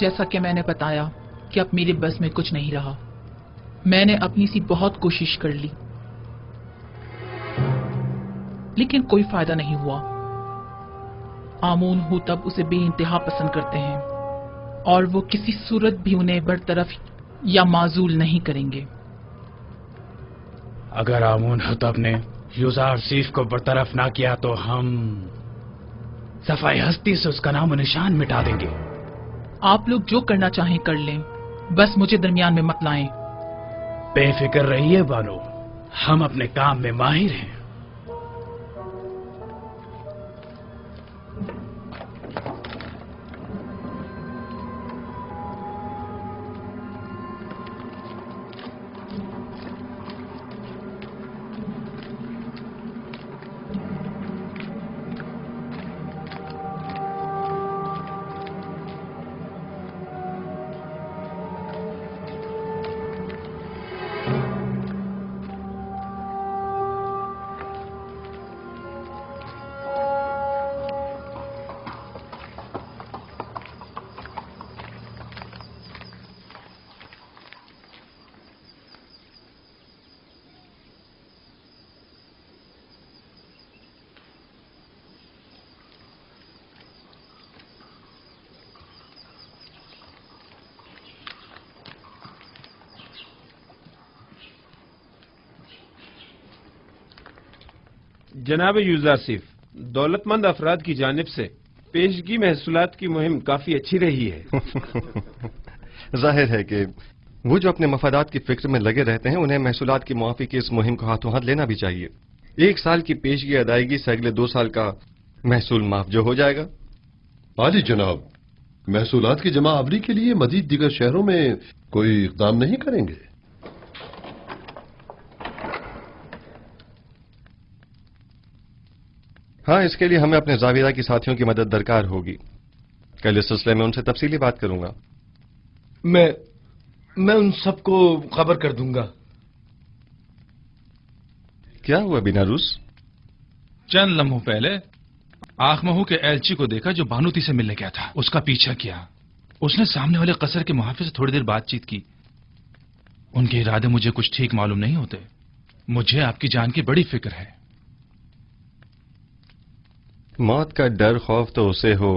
جیسا کہ میں نے بتایا کہ اب میرے بس میں کچھ نہیں رہا. میں نے اپنی سی بہت کوشش کر لی لیکن کوئی فائدہ نہیں ہوا. آمون ہوتب اسے بے انتہا پسند کرتے ہیں اور وہ کسی صورت بھی انہیں برطرف یا معزول نہیں کریں گے. اگر آمون ہوتب نے یوزارسیف کو برطرف نہ کیا تو ہم صفائی ہستی سے اس کا نام و نشان مٹا دیں گے. آپ لوگ جو کرنا چاہیں کر لیں، بس مجھے درمیان میں مت لائیں. بے فکر رہیے بانو، ہم اپنے کام میں ماہر ہیں. جناب یوزارسیف، دولت مند افراد کی جانب سے پیشگی محصولات کی مہم کافی اچھی رہی ہے. ظاہر ہے کہ وہ جو اپنے مفادات کی فکر میں لگے رہتے ہیں انہیں محصولات کی معافی کی اس مہم کو ہاتھوں ہاتھ لینا بھی چاہیے. 1 سال کی پیشگی ادائیگی سے اگلے 2 سال کا محصول معاف جو ہو جائے گا. عالی جناب، محصولات کی جمع آوری کے لیے مزید دیگر شہروں میں کوئی اقدام نہیں کریں گے؟ ہاں، اس کے لیے ہمیں اپنے زاویہ کی ساتھیوں کی مدد درکار ہوگی. کل اس سلسلے میں ان سے تفصیلی بات کروں گا. میں ان سب کو خبر کر دوں گا. کیا ہوا بیناروس؟ چند لمحوں پہلے آخ مہو کے ایلچی کو دیکھا جو بانوتی سے ملنے گیا تھا. اس کا پیچھا کیا. اس نے سامنے والے قصر کے محافظ سے تھوڑی دیر بات چیت کی. ان کے ارادے مجھے کچھ ٹھیک معلوم نہیں ہوتے. مجھے آپ کی جان کی بڑی فکر ہے. موت کا ڈر خوف تو اسے ہو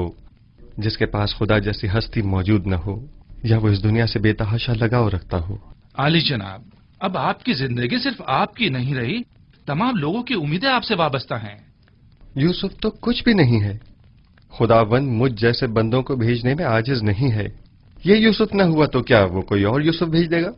جس کے پاس خدا جیسی ہستی موجود نہ ہو یا وہ اس دنیا سے بے تحاشا لگاؤ رکھتا ہو. عالی جناب، اب آپ کی زندگی صرف آپ کی نہیں رہی، تمام لوگوں کی امیدیں آپ سے وابستہ ہیں. یوسف تو کچھ بھی نہیں ہے. خداوند مجھ جیسے بندوں کو بھیجنے میں عاجز نہیں ہے. یہ یوسف نہ ہوا تو کیا وہ کوئی اور یوسف بھیج دے گا؟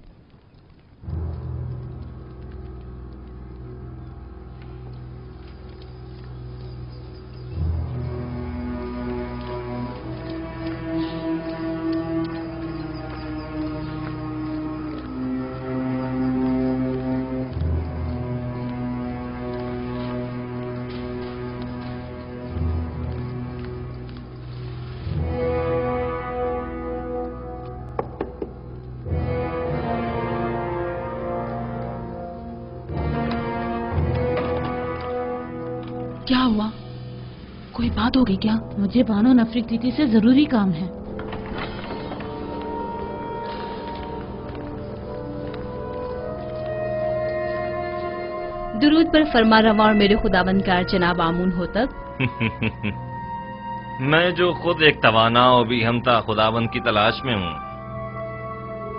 کیا ہوا؟ کوئی بات ہو گئی کیا؟ مجھے بانو نفرتیتی سے ضروری کام ہے. درود پر فرما رواں اور میرے خداوندگار جناب آمون ہوتب. میں جو خود ایک توانا و بھی ہمتا خداوند کی تلاش میں ہوں،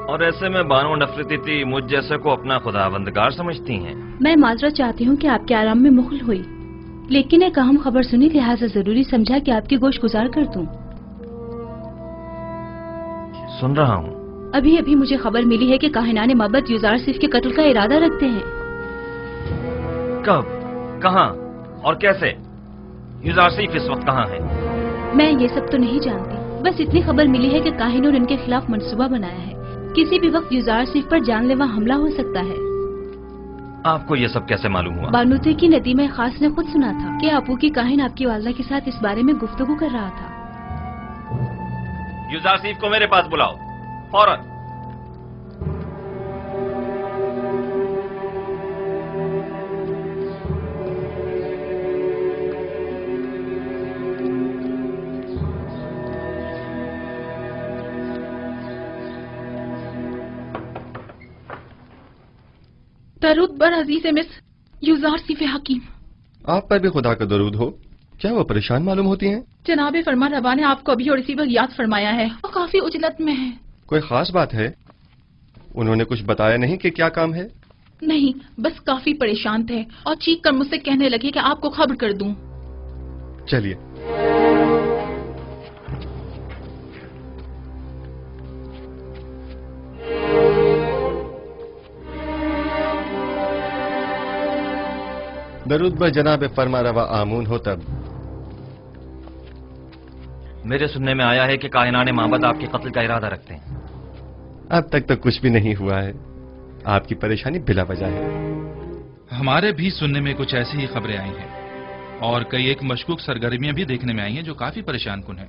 اور ایسے میں بانو نفرتیتی مجھ جیسے کو اپنا خداوندگار سمجھتی ہیں. میں معذرت چاہتی ہوں کہ آپ کے آرام میں مخل ہوئی، لیکن ایک اہم خبر سنی لہٰذا ضروری سمجھا کہ آپ کی گوش گزار کر دوں. سن رہا ہوں. ابھی مجھے خبر ملی ہے کہ کاہنان مابد یوزارسیف کے قتل کا ارادہ رکھتے ہیں. کب، کہاں اور کیسے؟ یوزارسیف اس وقت کہاں ہے؟ میں یہ سب تو نہیں جانتی، بس اتنی خبر ملی ہے کہ کاہنوں نے ان کے خلاف منصوبہ بنایا ہے. کسی بھی وقت یوزارسیف پر جان لیوا حملہ ہو سکتا ہے. آپ کو یہ سب کیسے معلوم ہوا؟ بانوتے کی ندیمہ خاص نے خود سنا تھا کہ آپو کی کاہن آپ کی والدہ کے ساتھ اس بارے میں گفتگو کر رہا تھا. یوزارسیف کو میرے پاس بلاؤ فوراً. दरूद बर अजीज मिस युजार सिफ हकीम। आप पर भी खुदा का दरूद हो। क्या वो परेशान मालूम होती हैं? जनाब फरमा रवा ने आपको अभी और इसी वक्त याद फरमाया है। वो काफी उजलत में है। कोई खास बात है? उन्होंने कुछ बताया नहीं कि क्या काम है? नहीं, बस काफी परेशान थे और चीख कर मुझसे कहने लगे कि आपको खबर कर दूं। चलिए। दरूद बर जनाब फरमा रवा आमून हो तब। मेरे सुनने में आया है कि कायनाने माबद आपके कत्ल का इरादा रखते हैं। अब तक तो कुछ भी नहीं हुआ है। आपकी परेशानी बिला वजह है। हमारे भी सुनने में कुछ ऐसी ही खबरें आई हैं और कई एक मशकूक सरगर्मियां भी देखने में आई हैं जो काफी परेशान कुन है।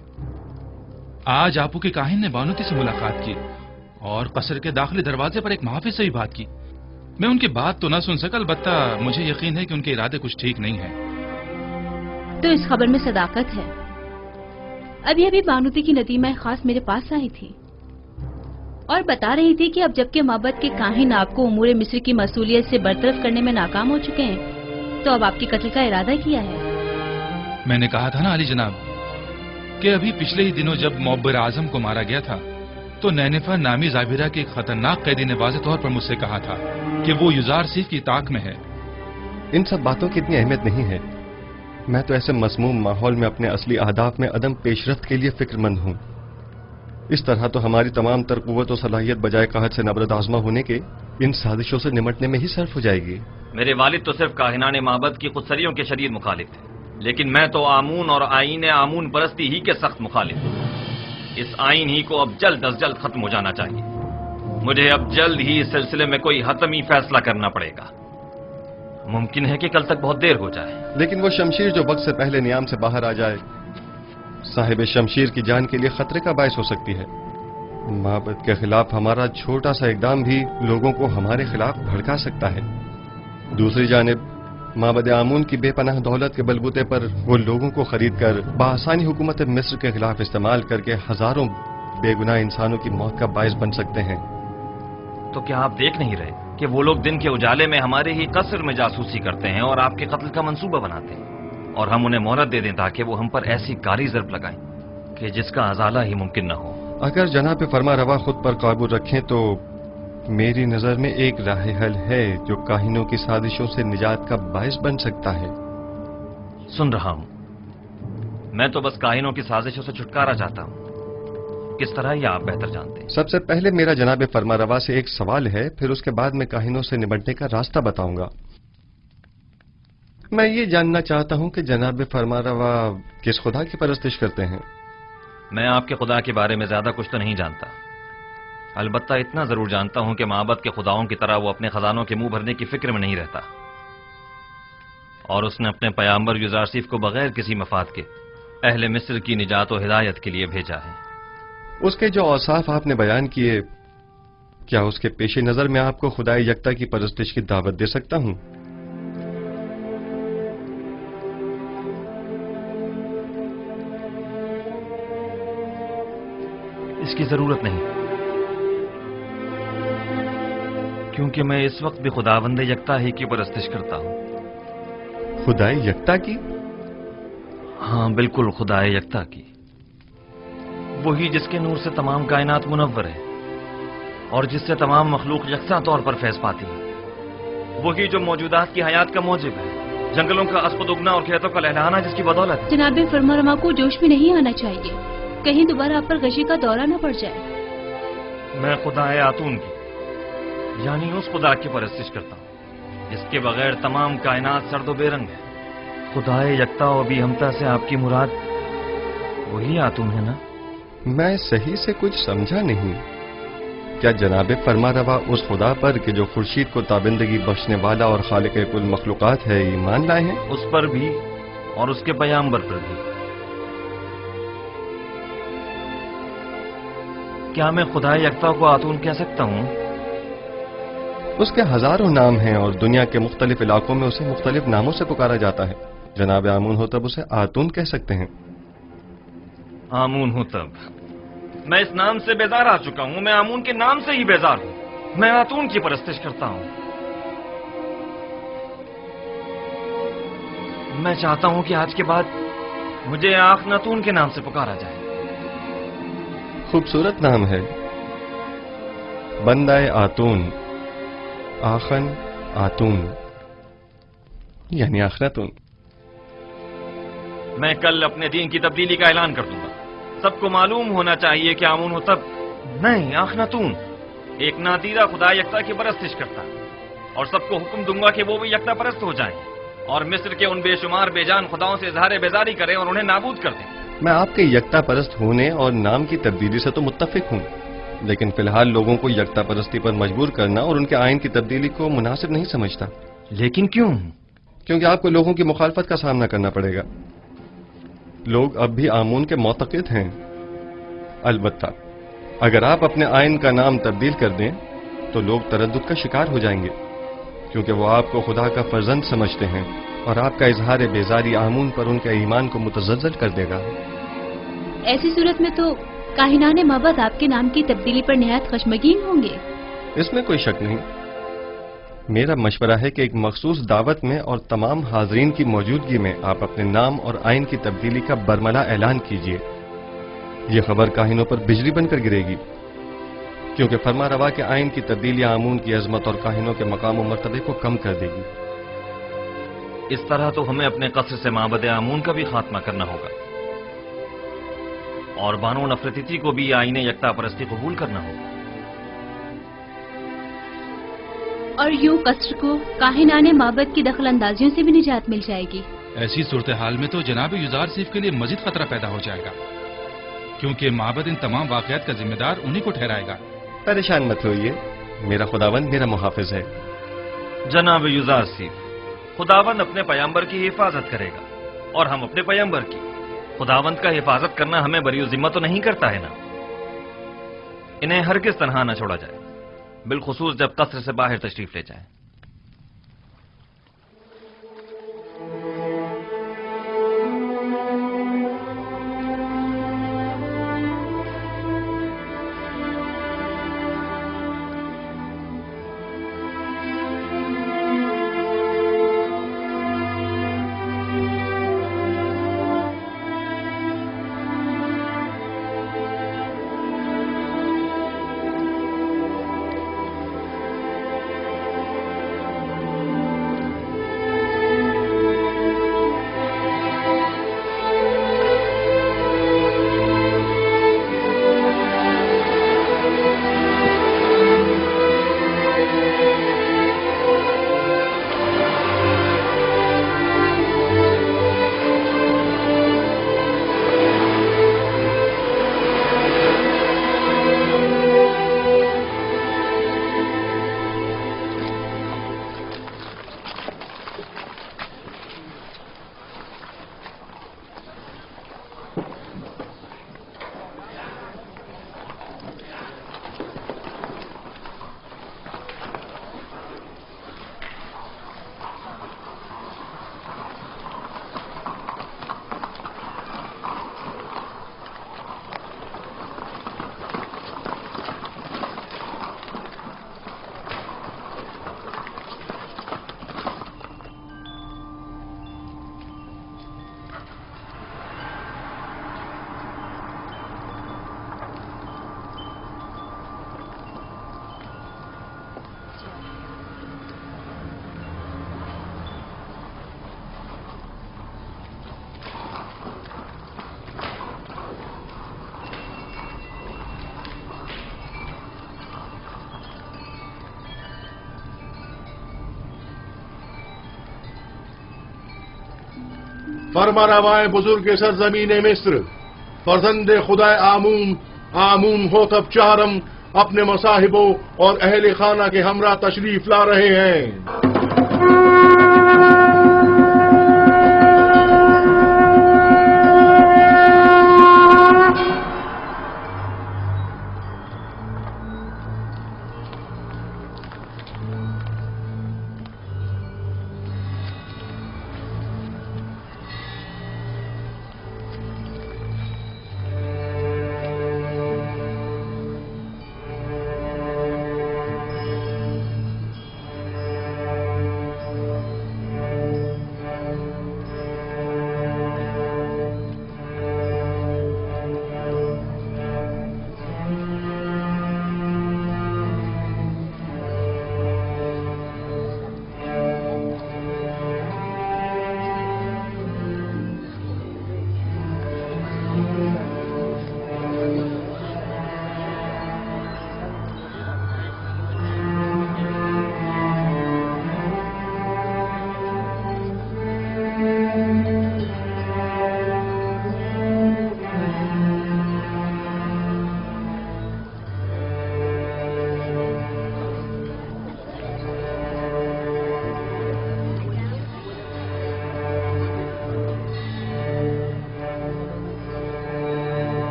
आज आपू के काहिन ने बानूती से मुलाकात की और कसर के दाखिली दरवाजे पर एक मुहाफिज से भी बात की। मैं उनकी बात तो ना सुन सका, अलबत्ता मुझे यकीन है कि उनके इरादे कुछ ठीक नहीं है। तो इस खबर में सदाकत है। अभी अभी बानूती की नदीमा खास मेरे पास आई थी और बता रही थी कि अब जबकि माबद के काहिन आपको उमूर मिस्र की मसूलियत से बरतरफ करने में नाकाम हो चुके हैं, तो अब आपकी कत्ल का इरादा किया है। मैंने कहा था ना अली जनाब कि अभी पिछले ही दिनों जब मुअब्बिर आजम को मारा गया था तो नैनिफा नामी जाबिरा के एक खतरनाक कैदी ने वाज़ेह तौर पर मुझसे कहा था कि वो युजार सीफ की ताक में है। इन सब बातों की इतनी अहमियत नहीं है। मैं तो ऐसे मसमूम माहौल में अपने असली अहदाफ में अदम पेशरफ्त के लिए फिक्रमंद हूँ। इस तरह तो हमारी तमाम तर कुव्वत और सलाहियत बजाय कहत से नबरद आजमा होने के इन साजिशों से निमटने में ही सर्फ हो जाएगी। मेरे वालिद तो सिर्फ काहिनाने माबद की खुदसरियों के शदीद मुखालिफ थे, लेकिन मैं तो आमून और आईन आमून परस्ती ही के सख्त मुखालिफ हूँ। इस आईन ही को अब जल्द अज जल्द खत्म हो जाना चाहिए। मुझे अब जल्द ही इस सिलसिले में कोई हतमी फैसला करना पड़ेगा। मुमकिन है कि कल तक बहुत देर हो जाए। लेकिन वो शमशीर जो वक्त से पहले नियाम से बाहर आ जाए साहिब शमशीर की जान के लिए खतरे का बायस हो सकती है। माबद के खिलाफ हमारा छोटा सा इकदाम भी लोगों को हमारे खिलाफ भड़का सकता है। दूसरी जानिब माबद आमून की बेपनाह दौलत के बलबूते पर वो लोगों को खरीद कर बआसानी हुकूमत मिस्र के खिलाफ इस्तेमाल करके हजारों बेगुनाह इंसानों की मौत का बायस बन सकते हैं। तो क्या आप देख नहीं रहे कि वो लोग दिन के उजाले में हमारे ही कसर में जासूसी करते हैं और आपके कत्ल का मंसूबा बनाते हैं, और हम उन्हें मोहलत दे दें ताकि वो हम पर ऐसी कारी ज़र्ब लगाएं कि जिसका अजाला ही मुमकिन न हो। अगर जनाब फरमा रवा खुद पर काबू रखें तो मेरी नजर में एक राह हल है जो काहिनों की साजिशों से निजात का बायस बन सकता है। सुन रहा हूं। मैं तो बस काहिनों की साजिशों से छुटकारा चाहता हूं। किस तरह यह आप बेहतर जानते हैं। सबसे पहले मेरा जनाब फरमा रवा से एक सवाल है, फिर उसके बाद मैं काहिनों से निपटने का रास्ता बताऊंगा। मैं ये जानना चाहता हूं कि जनाब फरमा रवा किस खुदा की परस्तिश करते हैं। मैं आपके खुदा के बारे में ज्यादा कुछ तो नहीं जानता, अलबत्ता इतना जरूर जानता हूं कि माबद के खुदाओं की तरह वो अपने खजानों के मुंह भरने की फिक्र में नहीं रहता, और उसने अपने पैगंबर युजारसीफ को बगैर किसी मफाद के अहले मिस्र की निजात और हिदायत के लिए भेजा है। उसके जो औसाफ आपने बयान किए, क्या उसके पेश नजर में आपको खुदाए यकता की परस्तिश की दावत दे सकता हूं? इसकी जरूरत नहीं, क्योंकि मैं इस वक्त भी खुदावंद यकता ही की परस्तिश करता हूं। खुदाए यकता की? हाँ बिल्कुल, खुदाए यकता की, वही जिसके नूर से तमाम कायनात मुनव्वर है और जिससे तमाम मखलूक यकसा तौर पर फैज पाती है, वही जो मौजूदात की हयात का मौजिब है, जंगलों का अस्पद उगना और खेतों का लहलहाना जिसकी बदौलत है। जनाब फरमा को जोश में नहीं आना चाहिए, कहीं दोबारा आप पर गशी का दौरा न पड़ जाए। मैं खुदाए आतून की यानी उस खुदा की परस्तिश करता हूँ जिसके बगैर तमाम कायनात सर्दो बेरंग है। खुदाए यकता और भी हमता से आपकी मुराद वही आतून है ना? मैं सही से कुछ समझा नहीं। क्या जनाब फरमा रवा उस खुदा पर कि जो खुर्शीद को ताबिंदगी बख्शने वाला और खालिक कुल मखलूकात है ईमान लाए हैं? उस पर भी और उसके पैगंबर पर भी। क्या मैं खुदा यकता को आतून कह सकता हूँ? उसके हजारों नाम हैं और दुनिया के मुख्तलिफ इलाकों में उसे मुख्तलिफ नामों से पुकारा जाता है। जनाब आमून हो तब उसे आतून कह सकते हैं। आमून हो तब? मैं इस नाम से बेजार आ चुका हूं। मैं आमून के नाम से ही बेजार हूं। मैं आतून की परस्तिश करता हूं। میں چاہتا ہوں کہ آج کے بعد مجھے آخناتون کے نام سے پکارا جائے. خوبصورت نام ہے، بندہ آتون، آخن آتون یعنی آخناتون. میں کل اپنے دین کی تبدیلی کا اعلان کر دوں گا. سب کو معلوم ہونا چاہیے کہ آمون ہو تب نہیں، آخناتون ایک نادیرہ خدا یکتا کی پرستش کرتا ہے، اور سب کو حکم دوں گا کہ وہ بھی یکتا پرست ہو جائیں اور مصر کے ان بے شمار بے جان خداؤں سے اظہار بیزاری کریں اور انہیں نابود کر دیں. میں آپ کے یکتا پرست ہونے اور نام کی تبدیلی سے تو متفق ہوں، لیکن فی الحال لوگوں کو یکتا پرستی پر مجبور کرنا اور ان کے آئین کی تبدیلی کو مناسب نہیں سمجھتا. لیکن کیوں؟ کیونکہ آپ کو لوگوں کی مخالفت کا سامنا کرنا پڑے گا. لوگ اب بھی آمون کے معتقد ہیں. البتہ اگر آپ اپنے آئین کا نام تبدیل کر دیں تو لوگ تردد کا شکار ہو جائیں گے، کیونکہ وہ آپ کو خدا کا فرزند سمجھتے ہیں، اور آپ کا اظہار بیزاری آمون پر ان کے ایمان کو متزلزل کر دے گا. ایسی صورت میں تو کاہنان معبد آپ کے نام کی تبدیلی پر نہایت خشمگین ہوں گے. اس میں کوئی شک نہیں. میرا مشورہ ہے کہ ایک مخصوص دعوت میں اور تمام حاضرین کی موجودگی میں آپ اپنے نام اور آئین کی تبدیلی کا برملا اعلان کیجیے. یہ خبر کاہنوں پر بجلی بن کر گرے گی، کیونکہ فرما روا کے آئین کی تبدیلی آمون کی عظمت اور کاہنوں کے مقام و مرتبے کو کم کر دے گی. اس طرح تو ہمیں اپنے قصر سے معبد آمون کا بھی خاتمہ کرنا ہوگا، اور بانو نفرتیتی کو بھی آئین یکتا پرستی قبول کرنا ہوگا. اور یوں قصر کو کاہنان معبد کی دخل اندازیوں سے بھی نجات مل جائے گی. ایسی صورتحال میں تو جناب یوزار سیف کے لیے مزید خطرہ پیدا ہو جائے گا، کیونکہ معبد ان تمام واقعات کا ذمہ دار انہی کو ٹھہرائے گا. پریشان مت ہوئیے، میرا خداوند میرا محافظ ہے. جناب یوزار سیف، خداوند اپنے پیامبر کی حفاظت کرے گا، اور ہم اپنے پیامبر کی. خداوند کا حفاظت کرنا ہمیں بری ذمہ تو نہیں کرتا ہے نا. انہیں ہرگز تنہا نہ چھوڑا جائے، بالخصوص جب قصر سے باہر تشریف لے جائیں. فرما روائے بزرگ سرزمین مصر، فرزند خدا آمون ہوتب چہرم اپنے مصاحبوں اور اہل خانہ کے ہمراہ تشریف لا رہے ہیں.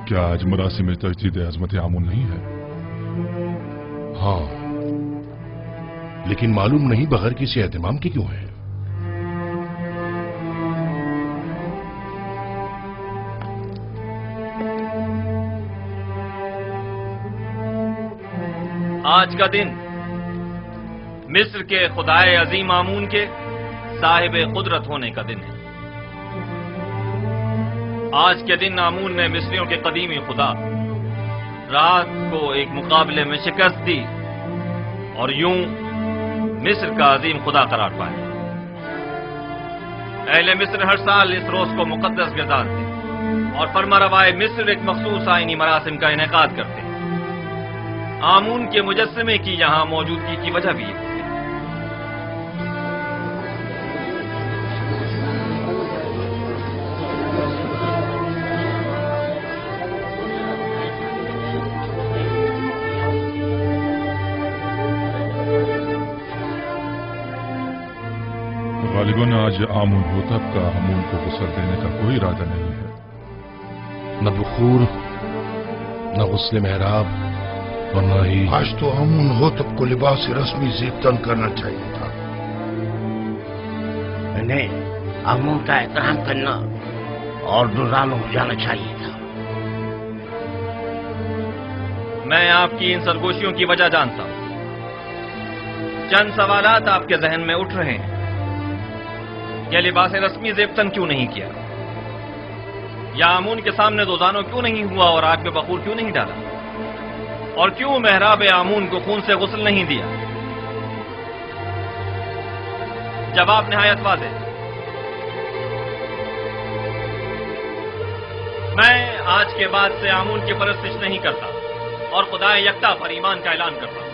क्या आज मरासिम तजदीद अजमत आमून नहीं है? हाँ, लेकिन मालूम नहीं बगैर किसी एहतमाम के क्यों है। आज का दिन मिस्र के खुदाए अजीम आमून के साहिब कुदरत होने का दिन है। आज के दिन आमून ने मिस्रियों के कदीमी खुदा रात को एक मुकाबले में शिकस्त दी और यूं मिस्र का अजीम खुदा करार पाया। अहले मिस्र हर साल इस रोज को मुकद्दस गिरदारते और फरमारवाए मिस्र एक मखसूस आईनी मरासिम का इनेकाद करते। आमून के मुजस्समे की यहां मौजूदगी की वजह भी है। गालिबन आज आमून होतब का आमून को गुस्ल देने का कोई इरादा नहीं है। न बुखूर, न गुस्ल मेहराब और न ही आज तो आमून होतब को लिबास रस्मी ज़ेबतन करना चाहिए था। इन्हें आमून का एहतराम करना और दुरानो हो जाना चाहिए था। मैं आपकी इन सरगोशियों की वजह जानता हूं। चंद सवालात आपके जहन में उठ रहे हैं। यह लिबास रस्मी ज़ेबतन क्यों नहीं किया, या आमून के सामने दोजानो क्यों नहीं हुआ और आग में बखूर क्यों नहीं डाला, और क्यों मेहराब आमून को खून से गुस्ल नहीं दिया? जवाब निहायत वाज़ेह। मैं आज के बाद से आमून की परस्तिश नहीं करता और खुदाए यकता पर ईमान का ऐलान करता हूं।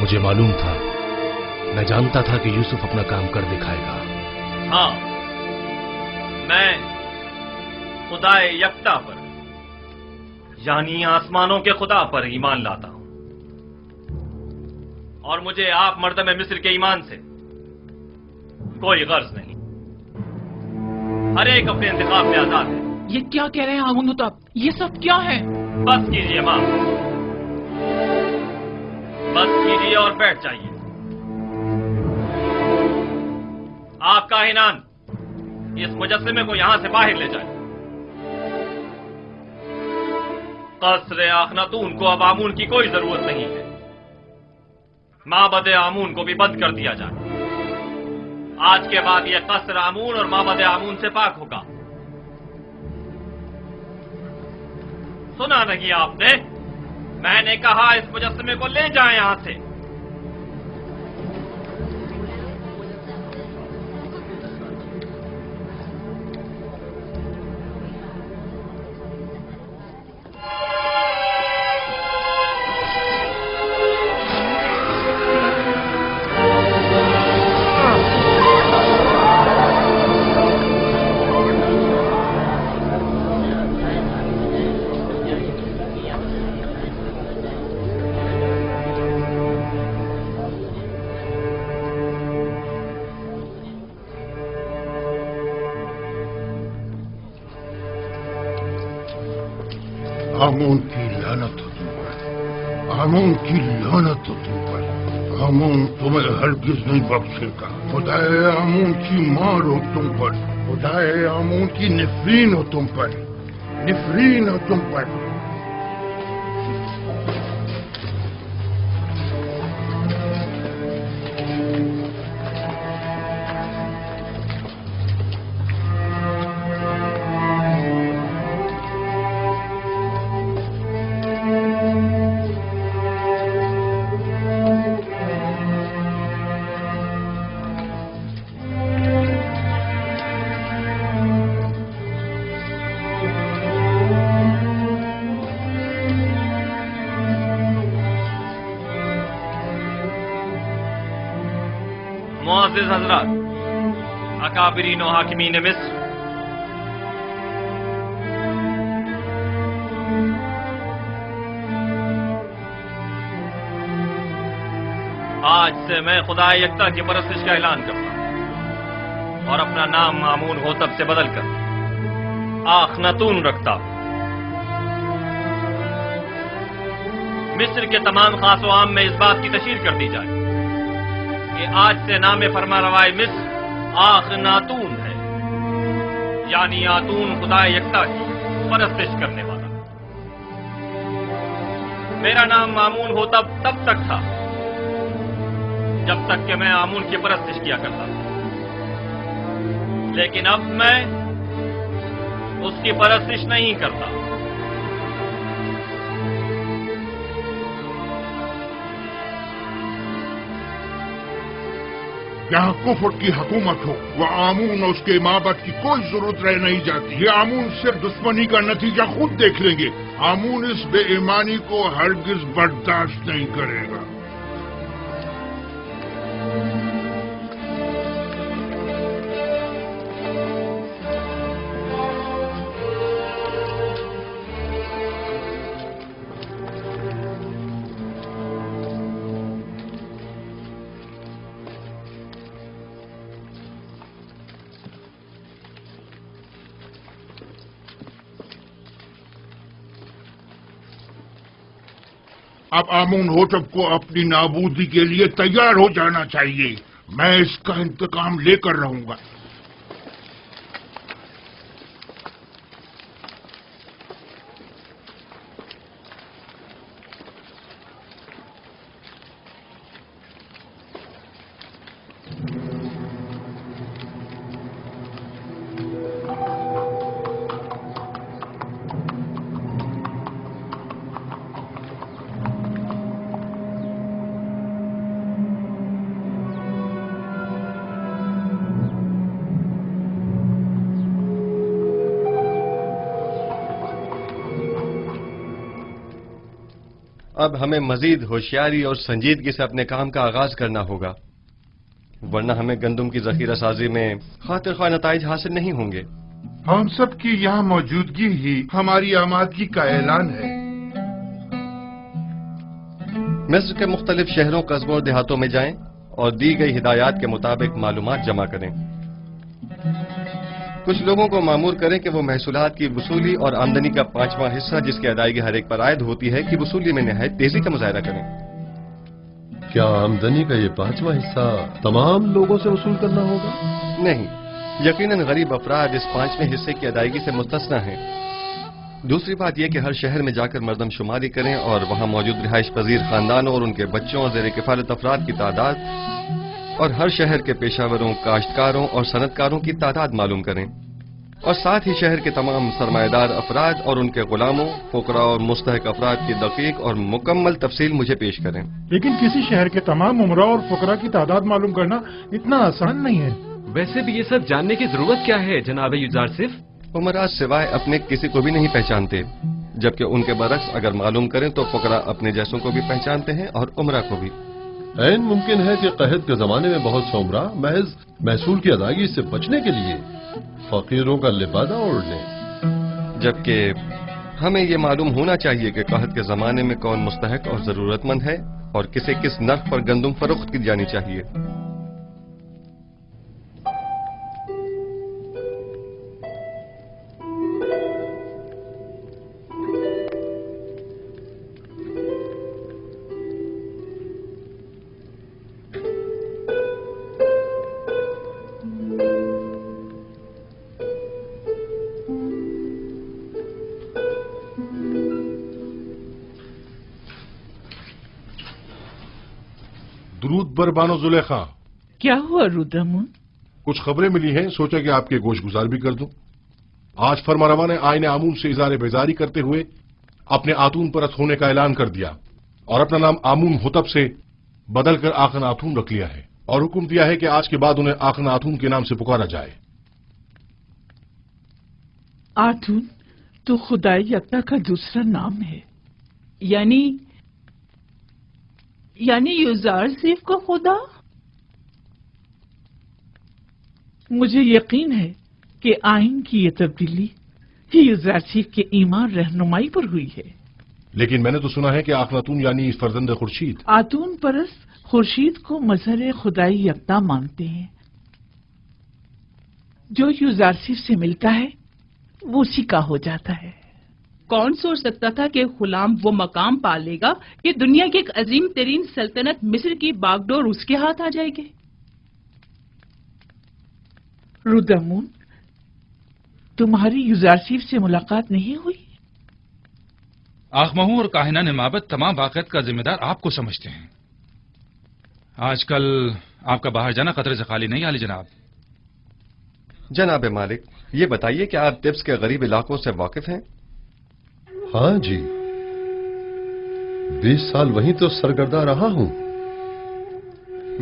मुझे मालूम था, मैं जानता था कि यूसुफ अपना काम कर दिखाएगा। हाँ, मैं खुदाए यकता पर यानी आसमानों के खुदा पर ईमान लाता हूं और मुझे आप मर्दमे मिस्र के ईमान से कोई गर्ज नहीं। हर एक अपने इंतखाब में आजाद है। ये क्या कह रहे हैं आमून होतब? ये सब क्या है? बस कीजिए मां, बस कीजिए और बैठ जाइए। आप काहिनान इस मुजस्समे को यहां से बाहर ले जाए। कसरे आखनातून को अब आमून की कोई जरूरत नहीं है। माबद आमून को भी बंद कर दिया जाए। आज के बाद यह कसर आमून और माबद आमून से पाक होगा। सुना नहीं आपने? मैंने कहा इस मुजस्समे को ले जाएं यहां से। आमून की लानत हो तुम पर, आमून की लानत हो तुम पर। आमून तुम्हें हरगिज नहीं बख्शेगा। खुदाए आमून की मार हो तुम पर, खुदाए आमून की निफरीन हो तुम पर, निफरीन हो तुम पर। मुअज़्ज़िज़ हज़रात, अकाबिरीन व हाकिमीन मिस्र, आज से मैं खुदा यकता की परस्तिश का ऐलान करता हूं और अपना नाम आमून होतब से बदलकर आखनातून रखता हूं। मिस्र के तमाम खास व आम में इस बात की तशहीर कर दी जाए कि आज से नाम फरमारवाए मिस्र आखनातून है, यानी आतून खुदा यकता की परस्तिश करने वाला। मेरा नाम आमून होतब तब तक था जब तक कि मैं आमून की परस्तिश किया करता था, लेकिन अब मैं उसकी परस्तिश नहीं करता। यहाँ कुफर की हुकूमत हो, वह आमून और उसके माबद की कोई जरूरत रह नहीं जाती। ये आमून सिर्फ दुश्मनी का नतीजा खुद देख लेंगे। आमून इस बेईमानी को हरगिज बर्दाश्त नहीं करेगा। अब आमून होतब को अपनी नाबूदी के लिए तैयार हो जाना चाहिए। मैं इसका इंतकाम लेकर रहूंगा। अब हमें मजीद होशियारी और संजीदगी से अपने काम का आगाज करना होगा, वरना हमें गंदम की जखीरा साजी में खातिर ख्वाह नताइज हासिल नहीं होंगे। हम सब की यहाँ मौजूदगी ही हमारी आमादगी का ऐलान है। मिस्र के मुख्तलिफ शहरों, कस्बों और देहातों में जाएं और दी गई हिदायत के मुताबिक मालूमात जमा करें। कुछ लोगों को मामूर करें कि वो महसूलात की वसूली और आमदनी का 5वां हिस्सा जिसकी अदायगी हर एक पर आयद होती है, कि वसूली में निहायत तेजी का मुजाहरा करें। क्या आमदनी का ये 5वां हिस्सा तमाम लोगों से वसूल करना होगा? नहीं, यकीनन गरीब अफराद इस 5वें हिस्से की अदायगी से मुस्तस्ना हैं। दूसरी बात यह कि हर शहर में जाकर मर्दमशुमारी करें और वहां मौजूद रिहाइश पजीर खानदानों और उनके बच्चों और ज़ेर किफालत अफराद की तादाद और हर शहर के पेशावरों, काश्तकारों और सनतकारों की तादाद मालूम करें, और साथ ही शहर के तमाम सरमाएदार अफराद और उनके गुलामों, फुकरा और मुस्तहक अफराद की दकीक और मुकम्मल तफसील मुझे पेश करें। लेकिन किसी शहर के तमाम उमरा और फुकरा की तादाद मालूम करना इतना आसान नहीं है। वैसे भी ये सब जानने की जरूरत क्या है जनाब युजारसिफ? उमरा सिवाय अपने किसी को भी नहीं पहचानते, जबकि उनके बरक्स अगर मालूम करें तो फुकरा अपने जैसों को भी पहचानते हैं और उमरा को भी। ऐन मुमकिन है कि कहत के जमाने में बहुत से उमरा महज महसूल की अदायगी से बचने के लिए फकीरों का लिबादा ओढ़ लें, जबकि हमें ये मालूम होना चाहिए कि कहत के जमाने में कौन मुस्तहक और जरूरतमंद है और किसे किस नर्ख पर गंदम फरोख्त की जानी चाहिए। दुरूद बर बानो जुलेखा। क्या हुआ रुद्रमुन? कुछ खबरें मिली हैं, सोचा कि आपके गोश गुजार भी कर दूं। आज फरमारवा ने आईने आमून से इज़ारे बेजारी करते हुए अपने आतून परस्त होने का ऐलान कर दिया और अपना नाम आमून होतब से बदलकर आखन आतून रख लिया है, और हुक्म दिया है कि आज के बाद उन्हें आखन आतून के नाम से पुकारा जाए। आतून तो खुदाई यकता का दूसरा नाम है, यानी युजारसिफ का खुदा। मुझे यकीन है कि आइन की ये तब्दीली यूज़रसीफ के ईमान रहनुमाई पर हुई है। लेकिन मैंने तो सुना है कि आखनातून यानी फर्जंद खुर्शीद आतून परस्त खुर्शीद को मजहर खुदाई यकता मानते हैं। जो यूज़रसीफ से मिलता है वो उसी का हो जाता है। कौन सोच सकता था कि गुलाम वो मकाम पा लेगा कि दुनिया की एक अजीम तरीन सल्तनत मिस्र की बागडोर उसके हाथ आ जाएगी। रुदमून, तुम्हारी यूज़रसीफ से मुलाकात नहीं हुई? आखमहू और काहिना ने माबद तमाम वाक़यात का जिम्मेदार आपको समझते हैं। आजकल आपका बाहर जाना खतरे से खाली नहीं, आली जनाब। जनाब मालिक, ये बताइए कि आप तिब्स के गरीब इलाकों से वाकिफ हैं? हाँ जी, 20 साल वहीं तो सरगर्दा रहा हूं।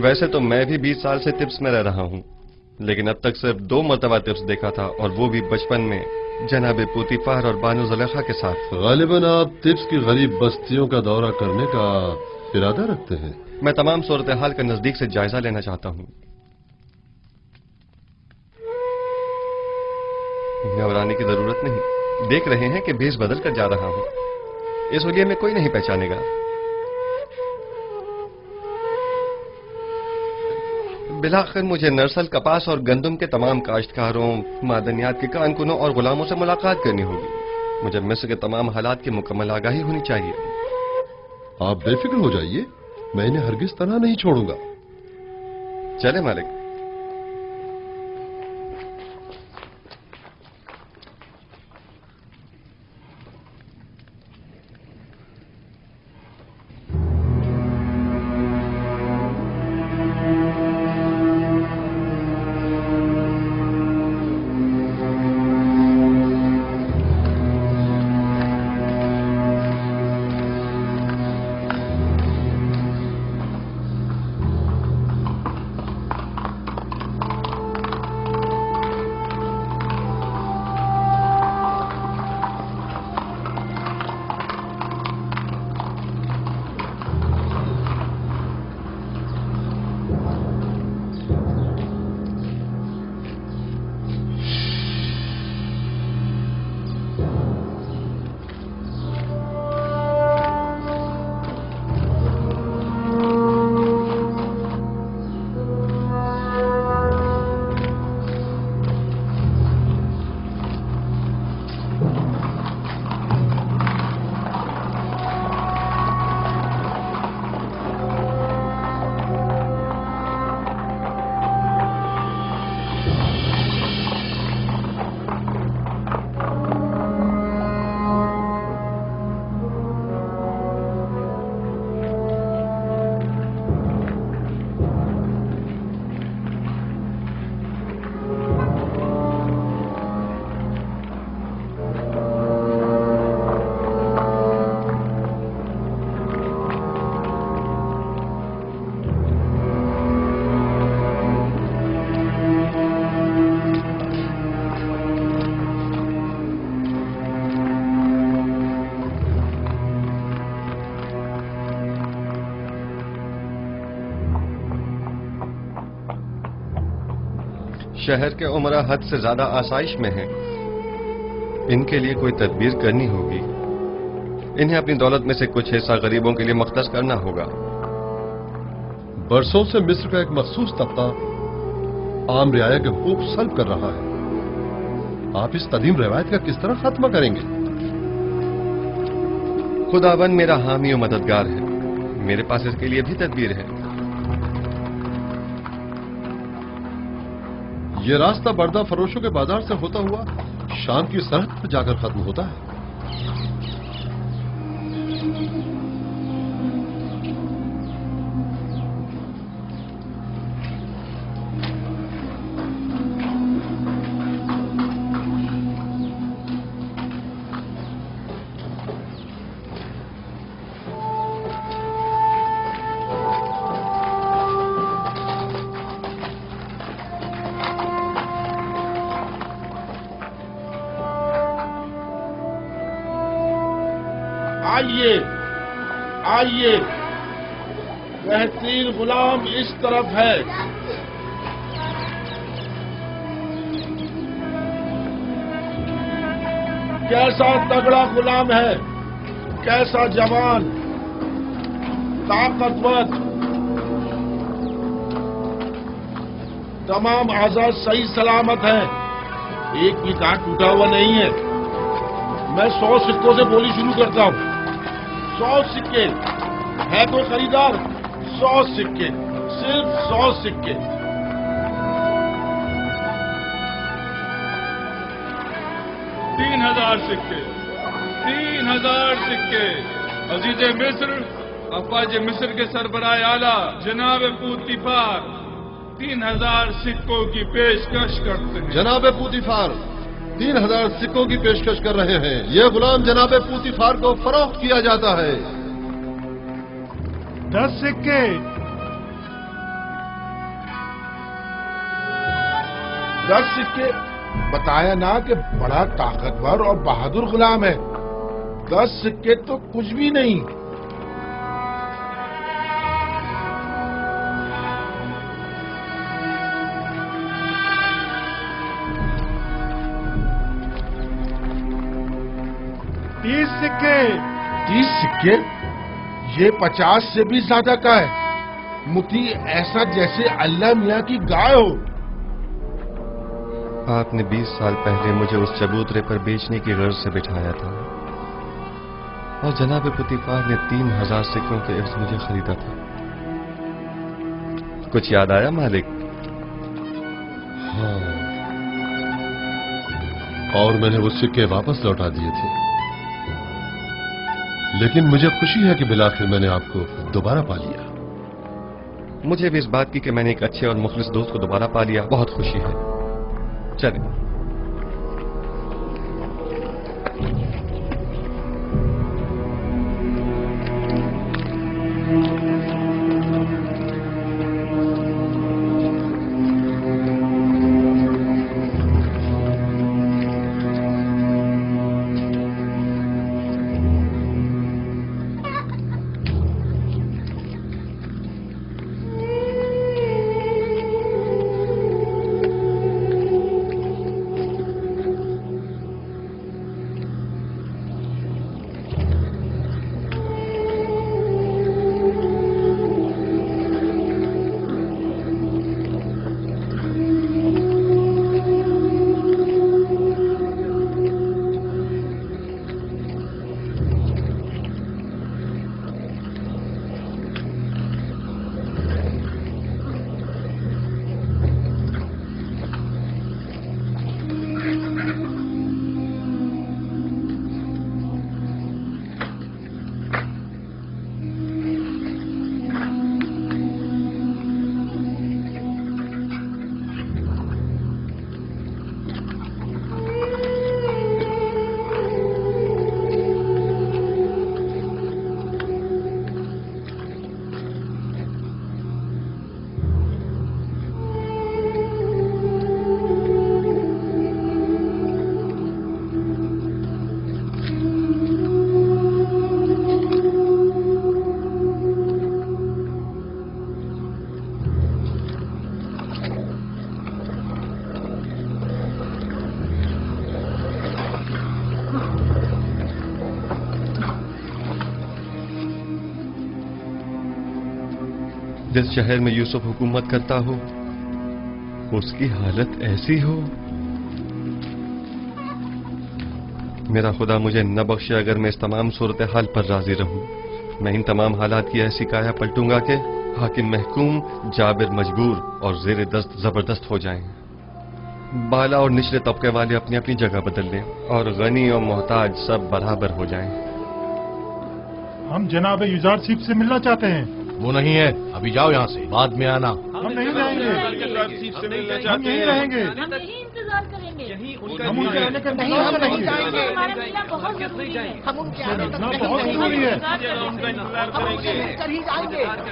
वैसे तो मैं भी 20 साल से तिब्स में रह रहा हूं, लेकिन अब तक सिर्फ 2 मरतबा तिब्स देखा था, और वो भी बचपन में जनाब पूतीफार और बानो ज़ुलेखा के साथ। गालिबन आप तिब्स की गरीब बस्तियों का दौरा करने का इरादा रखते हैं? मैं तमाम सूरत हाल का नजदीक से जायजा लेना चाहता हूं। घबराने की जरूरत नहीं, देख रहे हैं कि भेष बदल कर जा रहा हूं। इस हुलिये में कोई नहीं पहचानेगा। बिलाखिर मुझे नरसल, कपास और गंदम के तमाम काश्तकारों, मादनियात के कारकुनों और गुलामों से मुलाकात करनी होगी। मुझे मिस्र के तमाम हालात की मुकम्मल आगाही होनी चाहिए। आप बेफिक्र हो जाइए, मैं इन्हें हरगिज तनहा नहीं छोड़ूंगा। चले मालिक। शहर के उमरा हद से ज्यादा आसाइश में हैं। इनके लिए कोई तदबीर करनी होगी। इन्हें अपनी दौलत में से कुछ हिस्सा गरीबों के लिए मख्तस करना होगा। बरसों से मिस्र का एक मखसूस तबका आम रियाया के हुकूक सल्ब कर रहा है। आप इस कदीम रवायत का किस तरह खात्मा करेंगे? खुदावन मेरा हामी और मददगार है। मेरे पास इसके लिए भी तदबीर है। ये रास्ता बर्दा फरोशों के बाजार से होता हुआ शाम की सरहद पर जाकर खत्म होता है। आइए आइए, बेहतरीन गुलाम इस तरफ है। کیسا تگڑا غلام ہے، کیسا جوان، طاقتور، تمام اعضاء صحیح سلامت ہیں، ایک بھی دانت ٹوٹا ہوا نہیں ہے۔ میں 100 سکوں سے بولی شروع کرتا ہوں۔ 100 سکے، ہے کوئی خریدار؟ 100 سکے، صرف 100 سکے۔ 3000 سکے، 3000 سکے۔ عزیز مصر، افواج مصر کے سربراہ اعلیٰ جناب پوتیفار 3000 سکوں کی پیشکش کرتے ہیں۔ جناب پوتیفار 3000 سکوں کی پیشکش کر رہے ہیں۔ یہ غلام جناب پوتیفار کو فروخت کیا جاتا ہے۔ 10 سکے، 10 سکے۔ بتایا نا کہ بڑا طاقتور اور بہادر غلام ہے۔ 10 سکے تو کچھ بھی نہیں۔ سکے 30 سکے؟ یہ 50 سے بھی زیادہ کا ہے۔ متی ایسا جیسے اللہ میاں کی گائے ہو۔ آپ نے 20 سال پہلے مجھے اس چبوترے پر بیچنے کی غرض سے بٹھایا تھا اور جناب پوتیفار نے 3000 سکوں کے عوض مجھے خریدا تھا۔ کچھ یاد آیا مالک؟ ہاں، اور میں نے وہ سکے واپس لوٹا دیے تھے، لیکن مجھے خوشی ہے کہ بالآخر میں نے آپ کو دوبارہ پا لیا۔ مجھے بھی اس بات کی کہ میں نے ایک اچھے اور مخلص دوست کو دوبارہ پا لیا بہت خوشی ہے۔ چلیں۔ جس شہر میں یوسف حکومت کرتا ہو اس کی حالت ایسی ہو۔ میرا خدا مجھے نہ بخشے اگر میں اس تمام صورتحال پر راضی رہوں۔ میں ان تمام حالات کی ایسی کایا پلٹوں گا کہ حاکم محکوم، جابر مجبور اور زیر دست زبردست ہو جائیں۔ بالا اور نچلے طبقے والے اپنی اپنی جگہ بدل لیں اور غنی اور محتاج سب برابر ہو جائیں۔ ہم جناب یوزارسیف سے ملنا چاہتے ہیں۔ وہ نہیں ہے، ابھی جاؤ یہاں سے، بعد میں آنا۔ ہم نہیں رہیں گے، ہم یہیں رہیں گے، ہم یہیں انتظار کریں گے۔ ہم ان کے آنے کا انتظار کریں گے۔ ہمارا ملنا بہت ضروری ہے۔ ہم ان کے آنے کا بہت ضروری ہے۔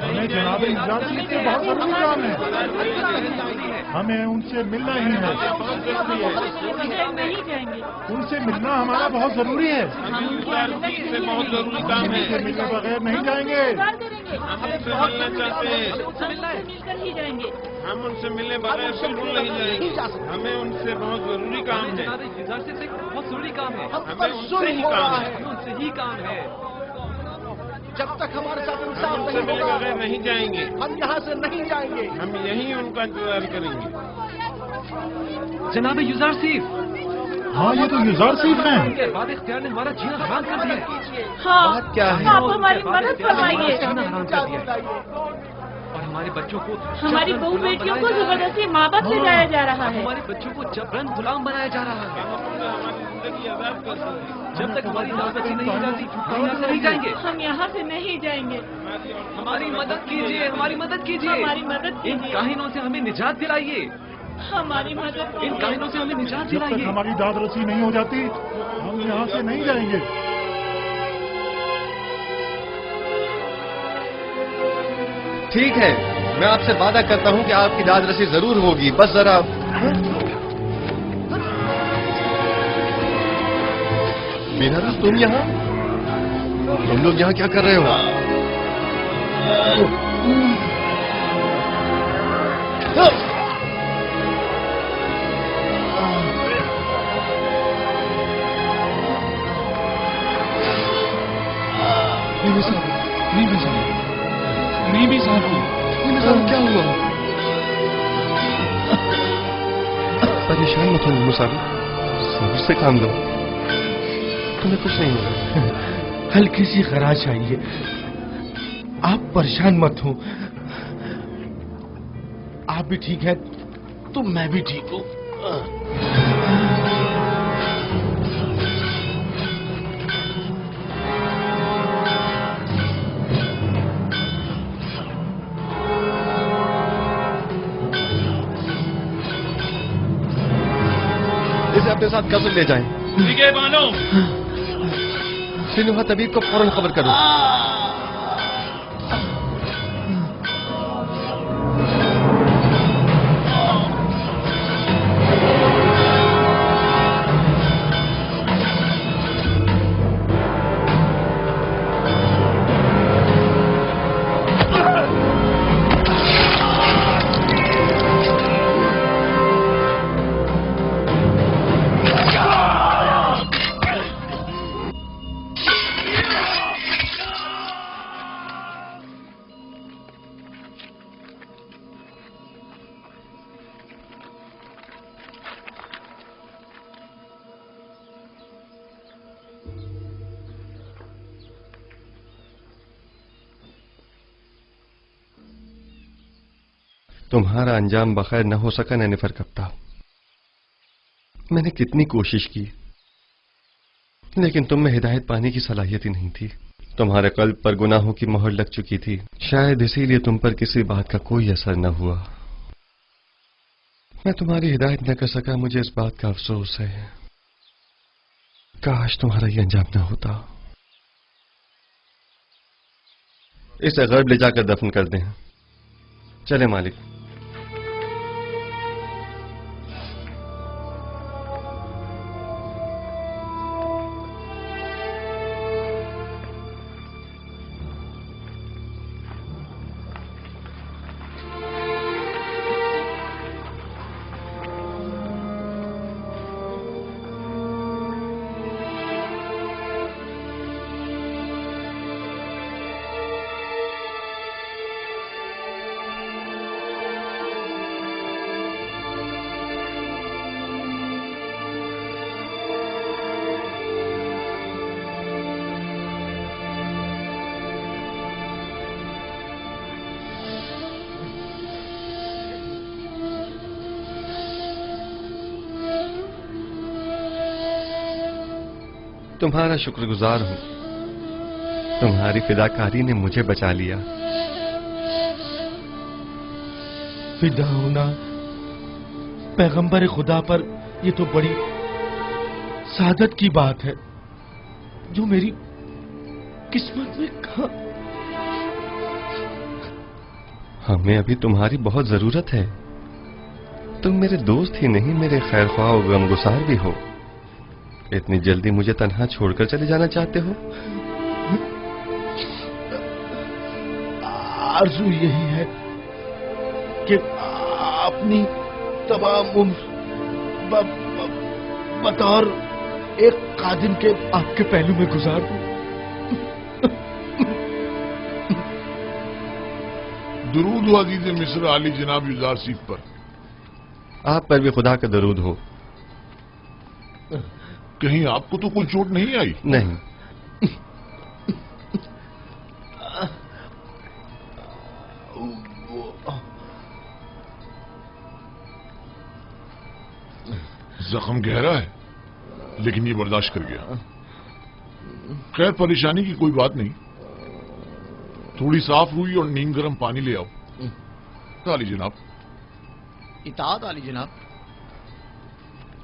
ہمیں جناب یوزارسیف سے بہت ضروری کام ہے۔ ہمیں ان سے ملنا ہی ہے۔ ان سے ملنا ہمارا بہت ضروری ہے۔ بہت ضروری کام ہے، ان سے ملنے بغیر نہیں جائیں گے۔ ہم سے ملنا چاہتے ہیں، مل کر ہی جائیں گے۔ हम उनसे मिलने बगैर बिल्कुल नहीं जाएंगे। हमें उनसे बहुत जरूरी काम है। बहुत जरूरी काम है। हमें उनसे ही काम है। उनसे ही काम है। जब तक हमारे साथ हम इंसाफ उनसे नहीं मिले होगा बगैर नहीं जाएंगे। हम यहाँ से नहीं जाएंगे। हम यहीं उनका इंतजार करेंगे। जनाब युजारसीफ। हाँ, ये तो युजारसीफ हैं। उनके बाद इख्तियार ने हमारा जीना हराम कर दिया। हाँ, बात क्या है? आप हमारी मदद फरमाइए। जीना हराम कर दिया और हमारे बच्चों को हमारी बहू बेटियों को जबरदस्ती माँ बाप ले जाया जा रहा है। हमारे बच्चों को जबरन गुलाम बनाया जा रहा है। जब तक हमारी दावत नहीं हो जाती हम यहाँ से नहीं जाएंगे। हम यहाँ से नहीं जाएंगे। हमारी मदद कीजिए, हमारी मदद कीजिए, हमारी मदद इन कीजिए। काहिनों से हमें निजात दिलाइए। हमारी मदद इन काहिनों से हमें निजात जब तक दिलाइए। हमारी दाद रसी नहीं हो जाती हम यहाँ से नहीं जाएंगे। ठीक है, मैं आपसे वादा करता हूं कि आपकी दाद रसी जरूर होगी, बस जरा। मीनारस, तुम यहाँ? तुम लोग यहाँ क्या कर रहे हो? क्या हुआ? परेशान मत हो मुसाफिर, सब्र से काम लो, तुम्हें कुछ नहीं होगा। हल्की सी खराश आई है, आप परेशान मत हो। आप भी ठीक है तो मैं भी ठीक हूँ। इसे अपने साथ कब्र ले जाएं। ठीक है बानो। सिनुहा तबीब को फौरन खबर करो। तुम्हारा अंजाम बखैर न हो सका नैनिफर कप्तान। मैंने कितनी कोशिश की, लेकिन तुम में हिदायत पाने की सलाहियत ही नहीं थी। तुम्हारे कल्ब पर गुनाहों की मोहर लग चुकी थी, शायद इसीलिए तुम पर किसी बात का कोई असर न हुआ। मैं तुम्हारी हिदायत न कर सका, मुझे इस बात का अफसोस है। काश तुम्हारा ये अंजाम न होता। इसे गर्ब ले जाकर दफन कर दें। चले मालिक। तुम्हारा शुक्रगुजार हूं, तुम्हारी फिदाकारी ने मुझे बचा लिया। फिदा होना पैगंबर खुदा पर ये तो बड़ी सादत की बात है, जो मेरी किस्मत में कहा। हमें अभी तुम्हारी बहुत जरूरत है। तुम मेरे दोस्त ही नहीं, मेरे खैरख्वाह और गमगुसार भी हो। इतनी जल्दी मुझे तन्हा छोड़कर चले जाना चाहते हो? आरज़ू यही है कि अपनी तमाम उम्र बतौर एक कादिम के आपके पहलू में गुजार दूं। दरूद हो अजीज मिस्र आली जनाब युजार सीफ पर। आप पर भी खुदा का दरूद हो। कहीं आपको तो कोई चोट नहीं आई? नहीं। जख्म गहरा है, लेकिन ये बर्दाश्त कर गया। खैर, परेशानी की कोई बात नहीं। थोड़ी साफ रुई और नीम गर्म पानी ले आओ। आली जनाब। इताअत आली जनाब।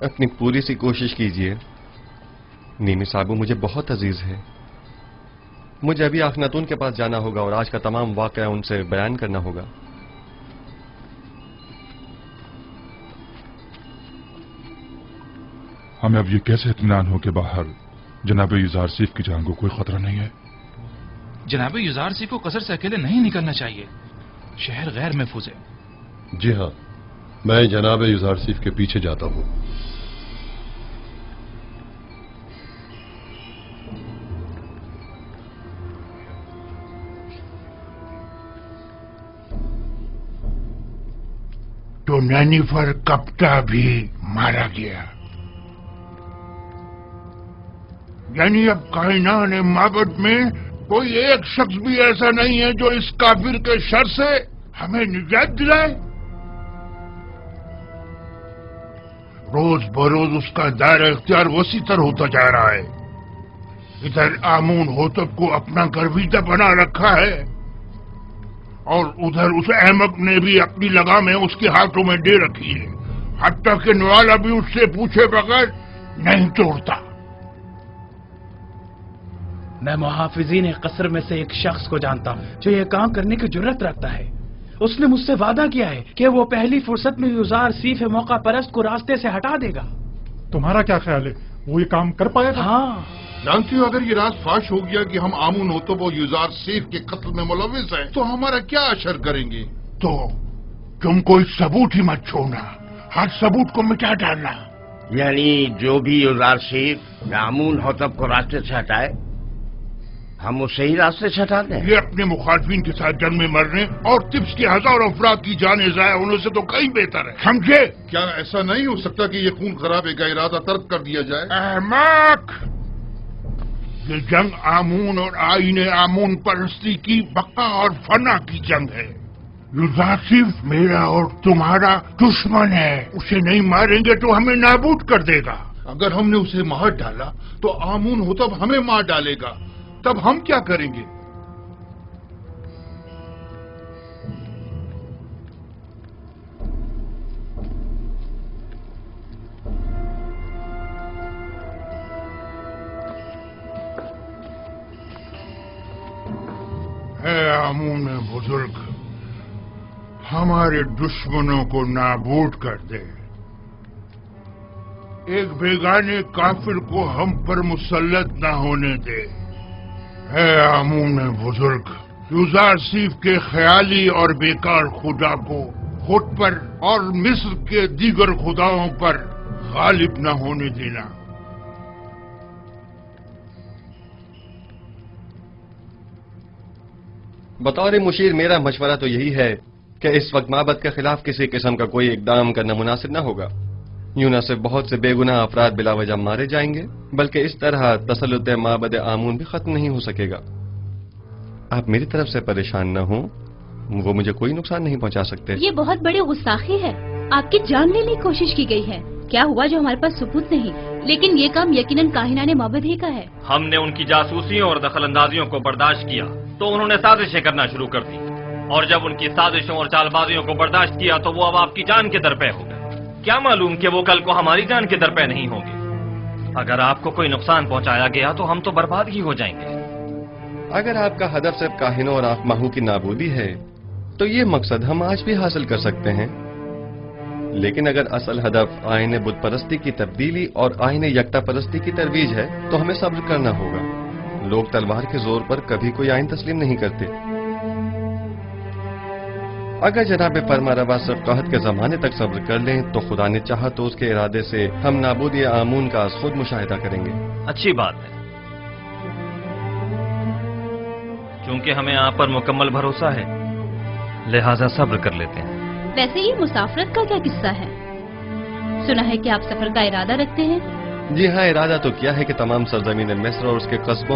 अपनी पूरी सी कोशिश कीजिए। नीमी साहबू मुझे बहुत अजीज है। मुझे अभी आखनातून के पास जाना होगा और आज का तमाम वाकया उनसे बयान करना होगा। हमें अब ये कैसे इत्मीनान हो कि बाहर जनाब युजार सीफ की जान को कोई खतरा नहीं है? जनाब युजार सीफ को कसर से अकेले नहीं निकलना चाहिए। शहर गैर महफूज है। जी हाँ, मैं जनाब युजार सीफ के पीछे जाता हूँ। तो नैनीफर कप्ता भी मारा गया। यानी अब कायनात माबद में कोई एक शख्स भी ऐसा नहीं है जो इस काफिर के शर से हमें निजात दिलाए। रोज बरोज उसका दायरा इख्तियार वसी तर होता जा रहा है। इधर आमून होतब को अपना गर्विदा बना रखा है और उधर उस अहमक ने भी अपनी लगामें उसके हाथों में दे रखी है। हत्ता कि नवाला भी उससे पूछे बगैर नहीं तोड़ता। मैं मुहाफिजीन कसर में से एक शख्स को जानता हूँ जो ये काम करने की जुर्रत रखता है। उसने मुझसे वादा किया है कि वो पहली फुर्सत में युजार सीफ मौका परस्त को रास्ते से हटा देगा। तुम्हारा क्या ख्याल है, वो ये काम कर पाएगा? हाँ। जानती हो, अगर ये राज फाश हो गया कि हम आमून होतब और युजार सीफ के कत्ल में मुलविस हैं, तो हमारा क्या असर करेंगे? तो तुम कोई सबूत ही मत छोड़ना, हर सबूत को मिटा डालना। यानी जो भी युजार सीफ आमून होतब को रास्ते से हटाए, हम उसे ही रास्ते से हटा दें। ये अपने मुखालफिन के साथ जंग में मरने और तिब्स के हजारों अफराद की जानें ज़ाया होने से तो कहीं बेहतर है, समझे? क्या ऐसा नहीं हो सकता कि ये खून खराबे का इरादा तर्क कर दिया जाए? अहमक! ये जंग आमून और आईने आमून परस्ती की बका और फना की जंग है। युजार सीफ मेरा और तुम्हारा दुश्मन है। उसे नहीं मारेंगे तो हमें नाबूद कर देगा। अगर हमने उसे मार डाला तो आमून होतब हमें मार डालेगा। तब हम क्या करेंगे? है आमून बुजुर्ग, हमारे दुश्मनों को नाबूद कर दे। एक बेगाने काफिर को हम पर मुसल्लत न होने दे। है आमून बुजुर्ग, युजार सीफ के ख्याली और बेकार खुदा को खुद पर और मिस्र के दीगर खुदाओं पर गालिब न होने देना। बतौर मुशीर मेरा मशवरा तो यही है कि इस वक्त माबद के खिलाफ किसी किस्म का कोई इकदाम करना मुनासिब न होगा। यूं न सिर्फ बहुत से बेगुनाह अफराद बिला वजह मारे जाएंगे, बल्कि इस तरह तसल्लुत माबद आमून भी खत्म नहीं हो सकेगा। आप मेरी तरफ से परेशान न हो, वो मुझे कोई नुकसान नहीं पहुंचा सकते। ये बहुत बड़ी गुस्ताखी है। आपकी जान लेने की कोशिश की गई है। क्या हुआ जो हमारे पास सबूत नहीं, लेकिन ये काम यकीनन काहिनाने माबद ही का है। हमने उनकी जासूसियों और दखलंदाजियों को बर्दाश्त किया तो उन्होंने साजिशें करना शुरू कर दी, और जब उनकी साजिशों और चालबाजियों को बर्दाश्त किया तो वो अब आपकी जान के दरपे हो गए। क्या मालूम कि वो कल को हमारी जान के दरपे नहीं होंगे। अगर आपको कोई नुकसान पहुंचाया गया तो हम तो बर्बाद ही हो जाएंगे। अगर आपका हदफ सिर्फ काहिनों और आखमाहू की नाबूदी है तो ये मकसद हम आज भी हासिल कर सकते हैं। लेकिन अगर असल हदफ आईने बुत परस्ती की तब्दीली और आईने यकता परस्ती की तरवीज है तो हमें सब्र करना होगा। लोग तलवार के जोर पर कभी कोई आइन तस्लीम नहीं करते। अगर जनाब फरमारवा सिर्फ कहत के जमाने तक सब्र कर लें तो खुदा ने चाहा तो उसके इरादे से हम नाबूदी आमून का खुद मुशाहिदा करेंगे। अच्छी बात है, क्योंकि हमें आप पर मुकम्मल भरोसा है, लिहाजा सब्र कर लेते हैं। वैसे ये मुसाफरत का क्या किस्सा है? सुना है कि आप सफर का इरादा रखते हैं। जी हाँ, इरादा तो किया है कि तमाम सरजमीन मिस्र और उसके कस्बों